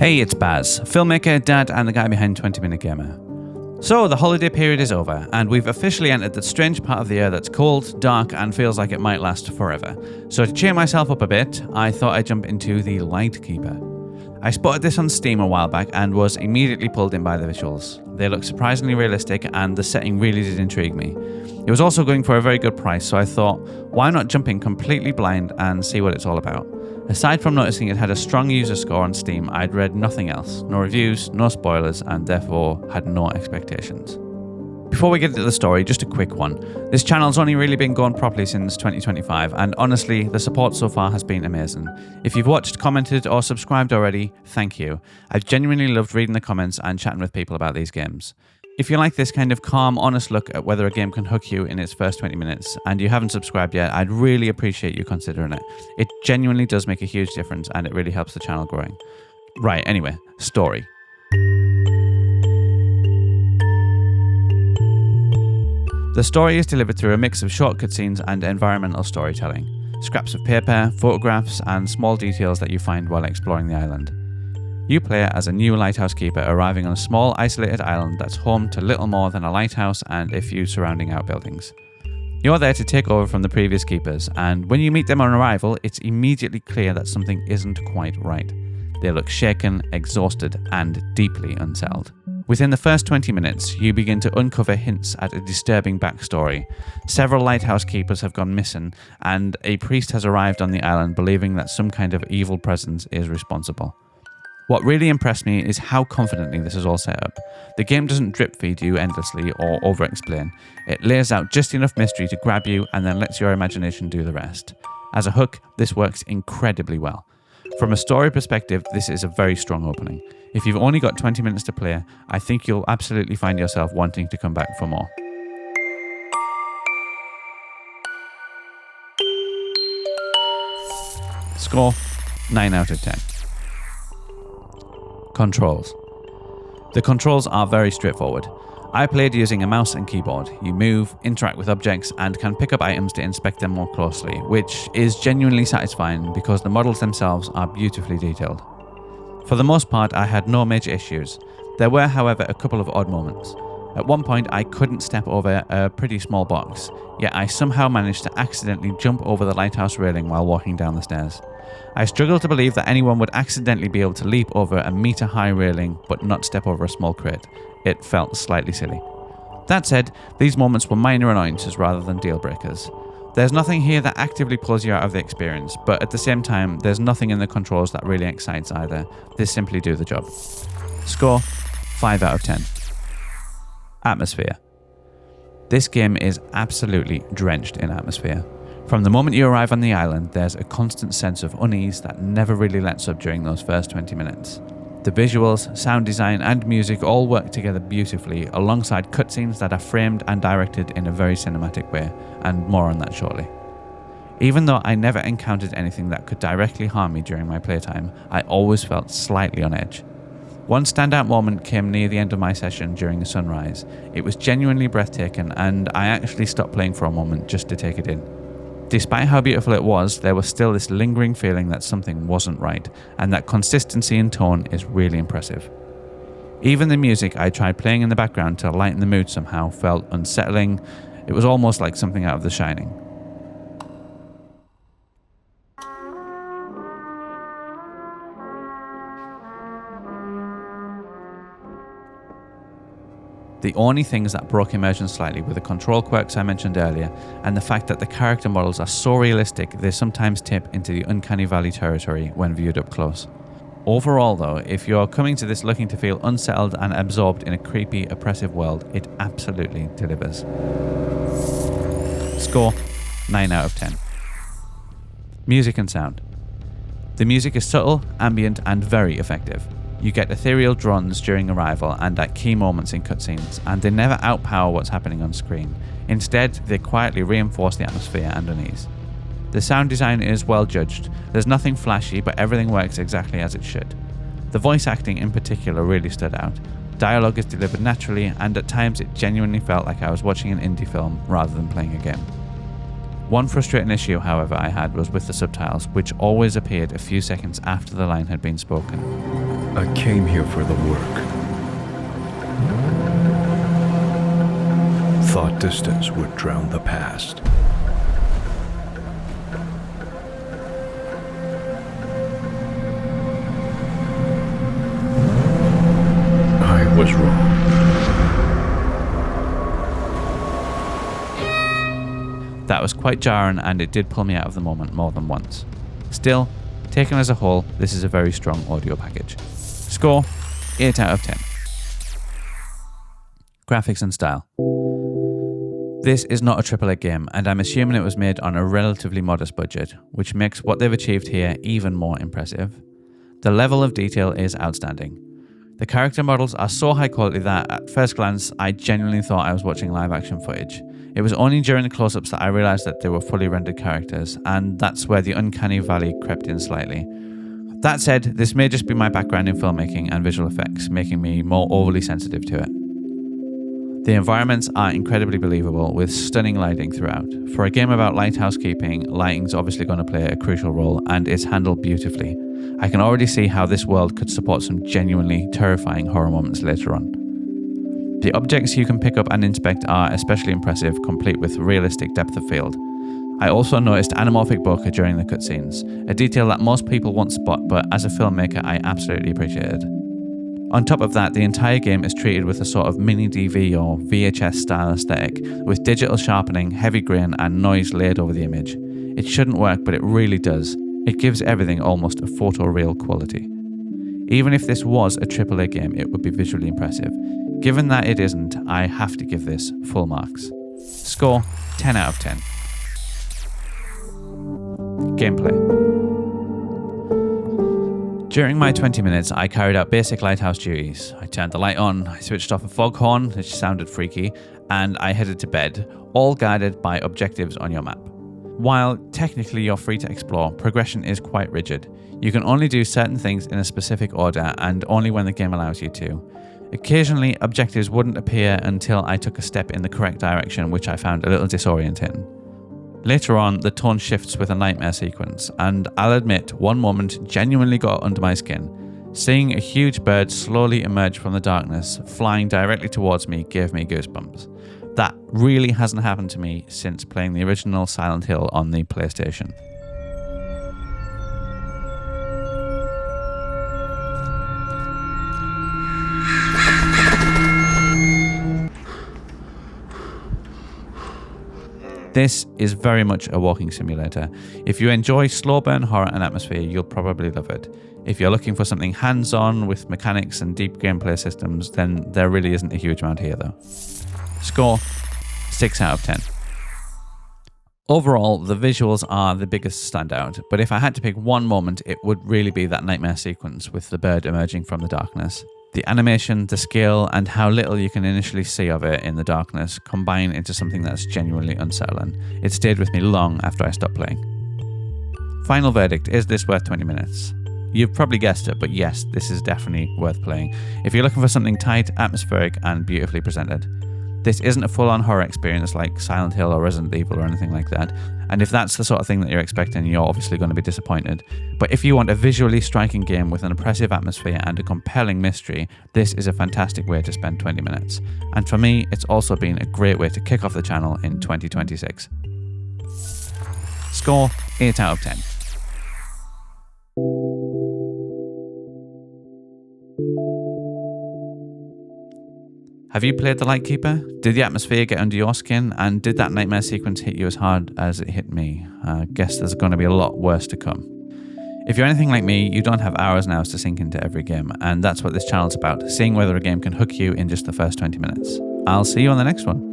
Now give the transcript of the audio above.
Hey, it's Baz, filmmaker, dad, and the guy behind 20 Minute Gamer. So, the holiday period is over, and we've officially entered that strange part of the year that's cold, dark, and feels like it might last forever. So to cheer myself up a bit, I thought I'd jump into the Lightkeeper. I spotted this on Steam a while back and was immediately pulled in by the visuals. They look surprisingly realistic, and the setting really did intrigue me. It was also going for a very good price, so I thought, why not jump in completely blind and see what it's all about? Aside from noticing it had a strong user score on Steam, I'd read nothing else, no reviews, no spoilers, and therefore had no expectations. Before we get into the story, just a quick one. This channel's only really been going properly since 2025, and honestly, the support so far has been amazing. If you've watched, commented, or subscribed already, thank you. I've genuinely loved reading the comments and chatting with people about these games. If you like this kind of calm, honest look at whether a game can hook you in its first 20 minutes, and you haven't subscribed yet, I'd really appreciate you considering it. It genuinely does make a huge difference, and it really helps the channel growing. Right, anyway, story. The story is delivered through a mix of short cutscenes and environmental storytelling, scraps of paper, photographs, and small details that you find while exploring the island. You play as a new lighthouse keeper arriving on a small isolated island that's home to little more than a lighthouse and a few surrounding outbuildings. You're there to take over from the previous keepers, and when you meet them on arrival, it's immediately clear that something isn't quite right. They look shaken, exhausted, and deeply unsettled. Within the first 20 minutes, you begin to uncover hints at a disturbing backstory. Several lighthouse keepers have gone missing, and a priest has arrived on the island believing that some kind of evil presence is responsible. What really impressed me is how confidently this is all set up. The game doesn't drip feed you endlessly or over-explain. It lays out just enough mystery to grab you and then lets your imagination do the rest. As a hook, this works incredibly well. From a story perspective, this is a very strong opening. If you've only got 20 minutes to play, I think you'll absolutely find yourself wanting to come back for more. Score, 9 out of 10. Controls. The controls are very straightforward. I played using a mouse and keyboard. You move, interact with objects, and can pick up items to inspect them more closely, which is genuinely satisfying because the models themselves are beautifully detailed. For the most part, I had no major issues. There were, however, a couple of odd moments. At one point, I couldn't step over a pretty small box, yet I somehow managed to accidentally jump over the lighthouse railing while walking down the stairs. I struggle to believe that anyone would accidentally be able to leap over a meter-high railing but not step over a small crate. It felt slightly silly. That said, these moments were minor annoyances rather than deal-breakers. There's nothing here that actively pulls you out of the experience, but at the same time, there's nothing in the controls that really excites either. They simply do the job. Score, 5 out of 10. Atmosphere. This game is absolutely drenched in atmosphere. From the moment you arrive on the island, there's a constant sense of unease that never really lets up during those first 20 minutes. The visuals, sound design, and music all work together beautifully, alongside cutscenes that are framed and directed in a very cinematic way, and more on that shortly. Even though I never encountered anything that could directly harm me during my playtime, I always felt slightly on edge. One standout moment came near the end of my session during the sunrise. It was genuinely breathtaking, and I actually stopped playing for a moment just to take it in. Despite how beautiful it was, there was still this lingering feeling that something wasn't right, and that consistency in tone is really impressive. Even the music I tried playing in the background to lighten the mood somehow felt unsettling. It was almost like something out of The Shining. The only things that broke immersion slightly were the control quirks I mentioned earlier, and the fact that the character models are so realistic they sometimes tip into the uncanny valley territory when viewed up close. Overall though, if you're coming to this looking to feel unsettled and absorbed in a creepy, oppressive world, it absolutely delivers. Score, 9 out of 10. Music and sound. The music is subtle, ambient, and very effective. You get ethereal drones during arrival and at key moments in cutscenes, and they never outpower what's happening on screen. Instead, they quietly reinforce the atmosphere and unease. The sound design is well judged. There's nothing flashy, but everything works exactly as it should. The voice acting in particular really stood out. Dialogue is delivered naturally, and at times it genuinely felt like I was watching an indie film rather than playing a game. One frustrating issue, however, I had was with the subtitles, which always appeared a few seconds after the line had been spoken. I came here for the work. Thought distance would drown the past. I was wrong. That was quite jarring, and it did pull me out of the moment more than once. Still, taken as a whole, this is a very strong audio package. Score, 8 out of 10. Graphics and style. This is not a AAA game, and I'm assuming it was made on a relatively modest budget, which makes what they've achieved here even more impressive. The level of detail is outstanding. The character models are so high quality that, at first glance, I genuinely thought I was watching live action footage. It was only during the close-ups that I realised that they were fully rendered characters, and that's where the uncanny valley crept in slightly. That said, this may just be my background in filmmaking and visual effects, making me more overly sensitive to it. The environments are incredibly believable, with stunning lighting throughout. For a game about lighthouse keeping, lighting's obviously going to play a crucial role, and it's handled beautifully. I can already see how this world could support some genuinely terrifying horror moments later on. The objects you can pick up and inspect are especially impressive, complete with realistic depth of field. I also noticed anamorphic bokeh during the cutscenes, a detail that most people won't spot, but as a filmmaker I absolutely appreciated. On top of that, the entire game is treated with a sort of mini DV or VHS style aesthetic, with digital sharpening, heavy grain and noise laid over the image. It shouldn't work, but it really does. It gives everything almost a photoreal quality. Even if this was a AAA game, it would be visually impressive. Given that it isn't, I have to give this full marks. Score, 10 out of 10. Gameplay. During my 20 minutes, I carried out basic lighthouse duties. I turned the light on, I switched off a foghorn, which sounded freaky, and I headed to bed, all guided by objectives on your map. While technically you're free to explore, progression is quite rigid. You can only do certain things in a specific order, and only when the game allows you to. Occasionally, objectives wouldn't appear until I took a step in the correct direction, which I found a little disorienting. Later on, the tone shifts with a nightmare sequence, and I'll admit, one moment genuinely got under my skin. Seeing a huge bird slowly emerge from the darkness, flying directly towards me, gave me goosebumps. That really hasn't happened to me since playing the original Silent Hill on the PlayStation. This is very much a walking simulator. If you enjoy slow burn horror and atmosphere, you'll probably love it. If you're looking for something hands-on with mechanics and deep gameplay systems, then there really isn't a huge amount here though. Score, 6 out of 10. Overall, the visuals are the biggest standout, but if I had to pick one moment, it would really be that nightmare sequence with the bird emerging from the darkness. The animation, the scale, and how little you can initially see of it in the darkness combine into something that's genuinely unsettling. It stayed with me long after I stopped playing. Final verdict, is this worth 20 minutes? You've probably guessed it, but yes, this is definitely worth playing. If you're looking for something tight, atmospheric, and beautifully presented. This isn't a full-on horror experience like Silent Hill or Resident Evil or anything like that, and if that's the sort of thing that you're expecting, you're obviously going to be disappointed. But if you want a visually striking game with an oppressive atmosphere and a compelling mystery, this is a fantastic way to spend 20 minutes. And for me, it's also been a great way to kick off the channel in 2026. Score, 8 out of 10. Have you played the Lightkeeper? Did the atmosphere get under your skin? And did that nightmare sequence hit you as hard as it hit me? I guess there's going to be a lot worse to come. If you're anything like me, you don't have hours and hours to sink into every game, and that's what this channel's about, seeing whether a game can hook you in just the first 20 minutes. I'll see you on the next one.